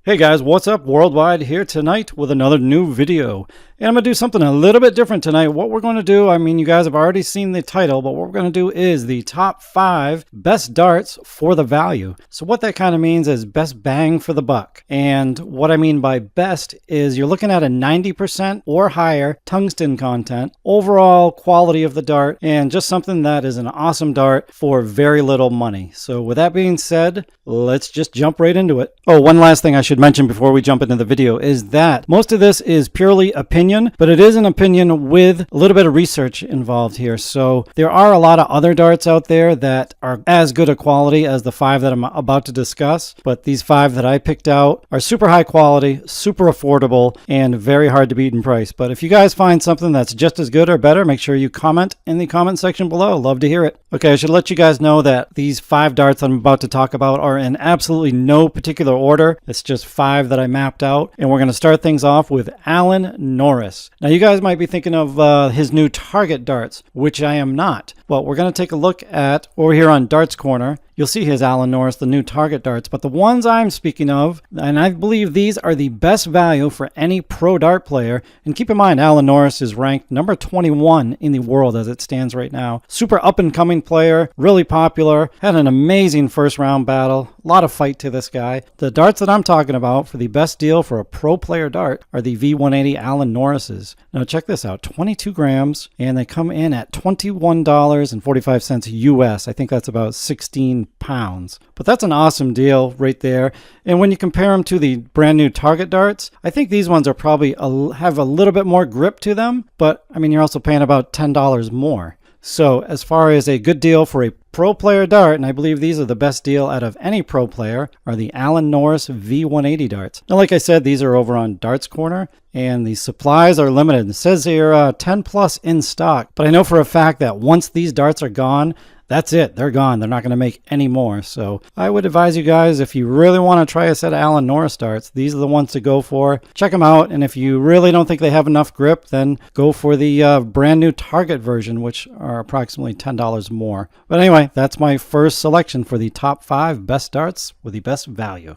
Hey guys, what's up? Worldwide here tonight with another new video. And I'm going to do something a little bit different tonight. What we're going to do, you guys have already seen the title, but what we're going to do is the top 5 best darts for the value. So what that kind of means is best bang for the buck. And what I mean by best is you're looking at a 90% or higher tungsten content, overall quality of the dart, and just something that is an awesome dart for very little money. So with that being said, let's just jump right into it. Oh, one last thing I should mention before we jump into the video is that most of this is purely opinion, but it is an opinion with a little bit of research involved here. So there are a lot of other darts out there that are as good a quality as the 5 that I'm about to discuss, but these 5 that I picked out are super high quality, super affordable, and very hard to beat in price. But if you guys find something that's just as good or better, make sure you comment in the comment section below. Love to hear it. Okay, I should let you guys know that these 5 darts I'm about to talk about are in absolutely no particular order. It's just 5 that I mapped out, and we're going to start things off with Alan Norris. Now you guys might be thinking of his new target darts, which I am not. Well, we're going to take a look at over here on Darts Corner. You'll see his Alan Norris, the new target darts, but the ones I'm speaking of, and I believe these are the best value for any pro dart player. And keep in mind, Alan Norris is ranked number 21 in the world as it stands right now. Super up and coming player, really popular, had an amazing first round battle, a lot of fight to this guy. The darts that I'm talking about for the best deal for a pro player dart are the V180 Alan Norris's. Now check this out, 22 grams, and they come in at $21.45 US. I think that's about 16 pounds. But that's an awesome deal right there. And when you compare them to the brand new target darts, I think these ones are probably have a little bit more grip to them, but you're also paying about $10 more. So as far as a good deal for a pro player dart, and I believe these are the best deal out of any pro player, are the Alan Norris V180 darts. Now, like I said, these are over on Darts Corner, and the supplies are limited. It says here 10 plus in stock, but I know for a fact that once these darts are gone, that's it. They're gone. They're not going to make any more. So I would advise you guys, if you really want to try a set of Alan Norris darts, these are the ones to go for. Check them out. And if you really don't think they have enough grip, then go for the brand new Target version, which are approximately $10 more. But anyway, that's my first selection for the top 5 best darts with the best value.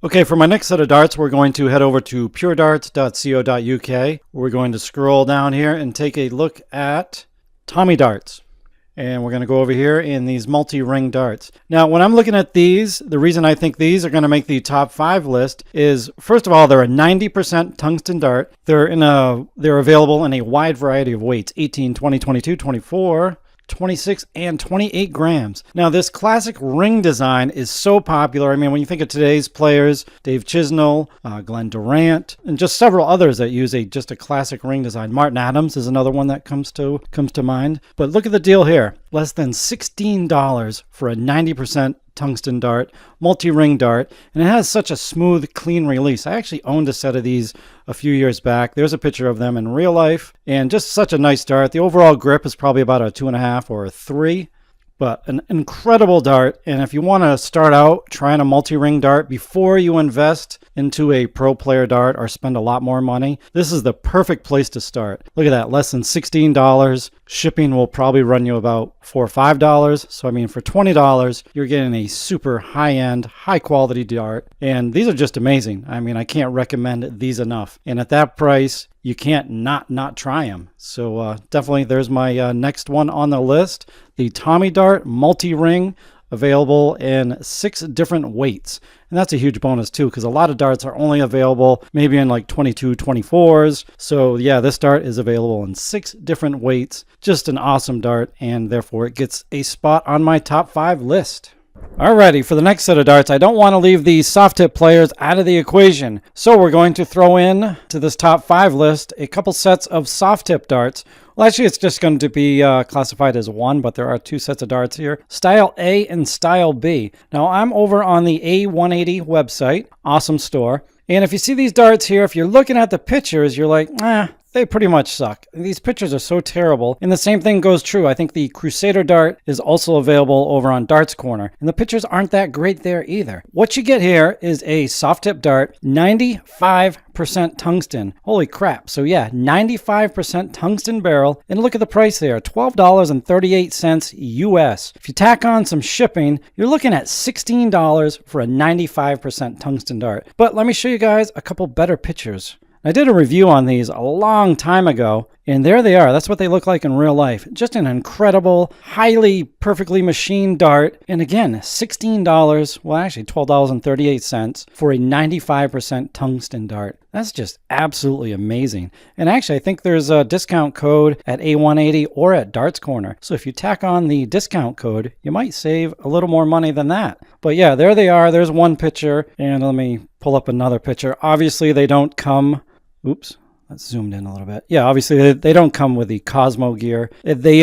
Okay, for my next set of darts, we're going to head over to puredarts.co.uk. We're going to scroll down here and take a look at Tommy darts. And we're going to go over here in these multi-ring darts. Now, when I'm looking at these, the reason I think these are going to make the top 5 list is, first of all, they're a 90% tungsten dart. They're available in a wide variety of weights, 18, 20, 22, 24, 26 and 28 grams. Now, this classic ring design is so popular. When you think of today's players, Dave Chisnell, Glenn Durant, and just several others that use just a classic ring design. Martin Adams is another one that comes to mind. But look at the deal here. Less than $16 for a 90% tungsten dart, multi-ring dart, and it has such a smooth, clean release. I actually owned a set of these a few years back. There's a picture of them in real life, and just such a nice dart. The overall grip is probably about a 2.5 or a 3, but an incredible dart. And if you want to start out trying a multi-ring dart before you invest into a pro player dart or spend a lot more money, this is the perfect place to start. Look at that, less than $16. Shipping will probably run you about $4 or $5. So for $20, you're getting a super high-end, high-quality dart. And these are just amazing. I can't recommend these enough. And at that price, you can't not try them. So definitely there's my next one on the list. The Tommy Dart multi-ring, available in 6 different weights. And that's a huge bonus too, because a lot of darts are only available maybe in like 22, 24s. So yeah, this dart is available in 6 different weights. Just an awesome dart, and therefore it gets a spot on my top 5 list. Alrighty, for the next set of darts, I don't want to leave the soft tip players out of the equation. So we're going to throw in to this top 5 list a couple sets of soft tip darts. Well, actually, it's just going to be classified as one, but there are 2 sets of darts here. Style A and Style B. Now, I'm over on the A180 website. Awesome store. And if you see these darts here, if you're looking at the pictures, you're like, they pretty much suck. These pictures are so terrible. And the same thing goes true. I think the Crusader dart is also available over on Darts Corner, and the pictures aren't that great there either. What you get here is a soft tip dart, 95% tungsten. Holy crap. So yeah, 95% tungsten barrel. And look at the price there, $12.38 US. If you tack on some shipping, you're looking at $16 for a 95% tungsten dart. But let me show you guys a couple better pictures. I did a review on these a long time ago, and there they are. That's what they look like in real life. Just an incredible, highly perfectly machined dart. And again, $16, well actually $12.38 for a 95% tungsten dart. That's just absolutely amazing. And actually, I think there's a discount code at A180 or at Darts Corner. So if you tack on the discount code, you might save a little more money than that. But yeah, there they are. There's one picture. And let me pull up another picture. Obviously, they don't come... Oops, let's zoom in a little bit. Yeah, obviously they don't come with the Cosmo gear. They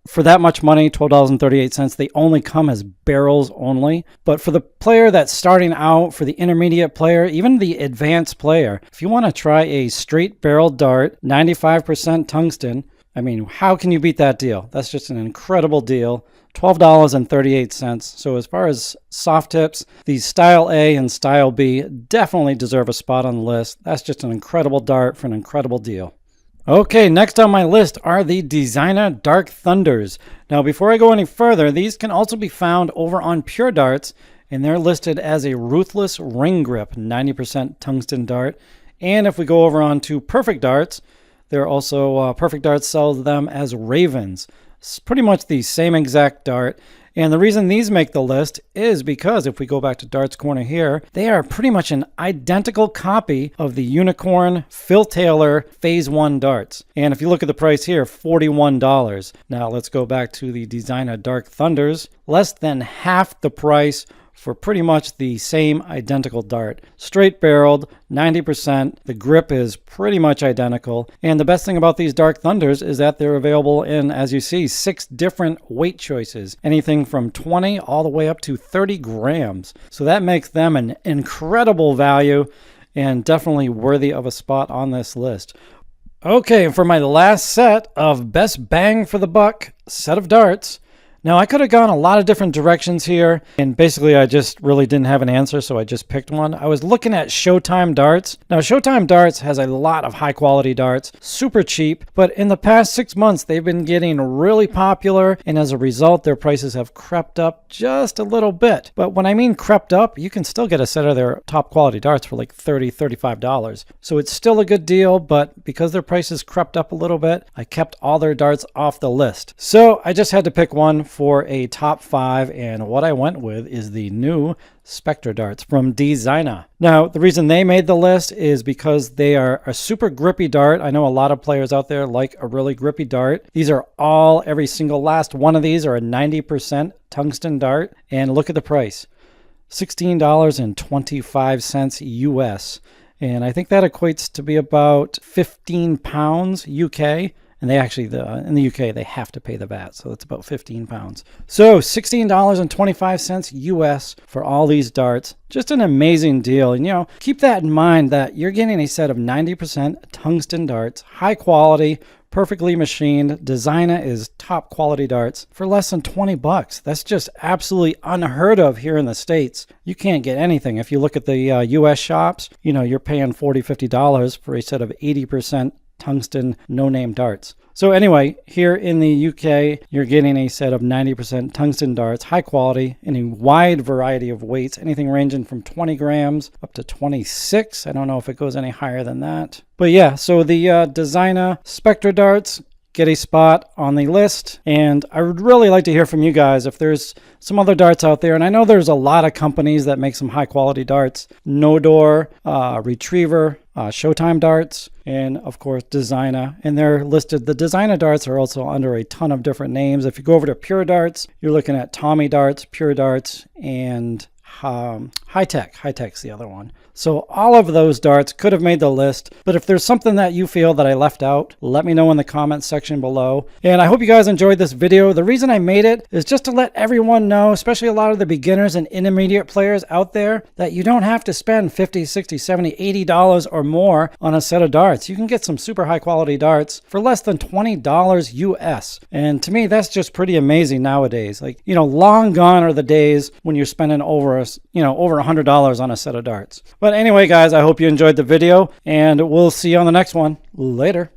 for that much money, $12.38, they only come as barrels only. But for the player that's starting out, for the intermediate player, even the advanced player, if you want to try a straight barrel dart, 95% tungsten, I mean, how can you beat that deal? That's just an incredible deal. $12.38. So as far as soft tips, these Style A and Style B definitely deserve a spot on the list. That's just an incredible dart for an incredible deal. Okay, next on my list are the Designa Dark Thunders. Now, before I go any further, these can also be found over on Pure Darts, and they're listed as a Ruthless Ring Grip, 90% tungsten dart. And if we go over on to Perfect Darts, they're also, Perfect Darts sells them as Ravens. It's pretty much the same exact dart. And the reason these make the list is because if we go back to Darts Corner here, they are pretty much an identical copy of the Unicorn Phil Taylor Phase 1 darts. And if you look at the price here, $41. Now let's go back to the Designa Dark Thunders. Less than half the price for pretty much the same identical dart. Straight barreled, 90%. The grip is pretty much identical. And the best thing about these Dark Thunders is that they're available in, as you see, 6 different weight choices. Anything from 20 all the way up to 30 grams. So that makes them an incredible value and definitely worthy of a spot on this list. Okay, and for my last set of best bang for the buck set of darts, now, I could have gone a lot of different directions here, and basically I just really didn't have an answer, so I just picked one. I was looking at Showtime Darts. Now, Showtime Darts has a lot of high-quality darts, super cheap, but in the past 6 months, they've been getting really popular, and as a result, their prices have crept up just a little bit. But when I mean crept up, you can still get a set of their top-quality darts for like $30, $35. So it's still a good deal, but because their prices crept up a little bit, I kept all their darts off the list. So I just had to pick one for a top 5, and what I went with is the new Spectra darts from Designa. Now, the reason they made the list is because they are a super grippy dart. I know a lot of players out there like a really grippy dart. These are all, every single last one of these are a 90% tungsten dart, and look at the price, $16.25 US, and I think that equates to be about 15 pounds UK. And they actually, in the UK, they have to pay the VAT, so it's about 15 pounds. So $16.25 US for all these darts. Just an amazing deal. And, you know, keep that in mind that you're getting a set of 90% tungsten darts, high quality, perfectly machined. Designa is top quality darts for less than 20 bucks. That's just absolutely unheard of here in the States. You can't get anything. If you look at the US shops, you know, you're paying $40, $50 for a set of 80% tungsten no-name darts. So anyway, here in the UK, you're getting a set of 90% tungsten darts, high quality, in a wide variety of weights, anything ranging from 20 grams up to 26. I don't know if it goes any higher than that. But yeah, so the Designa Spectra darts get a spot on the list, and I would really like to hear from you guys if there's some other darts out there. And I know there's a lot of companies that make some high quality darts: No-Door, Retriever, Showtime Darts, and of course Designa, and they're listed. The Designa darts are also under a ton of different names. If you go over to Pure Darts, you're looking at Tommy Darts, Pure Darts, and High Tech's the other one. So all of those darts could have made the list, but if there's something that you feel that I left out, let me know in the comments section below. And I hope you guys enjoyed this video. The reason I made it is just to let everyone know, especially a lot of the beginners and intermediate players out there, that you don't have to spend $50, $60, $70, $80 or more on a set of darts. You can get some super high quality darts for less than $20 US. And to me, that's just pretty amazing nowadays. Like, you know, long gone are the days when you're spending over $100 on a set of darts. But anyway, guys, I hope you enjoyed the video, and we'll see you on the next one. Later.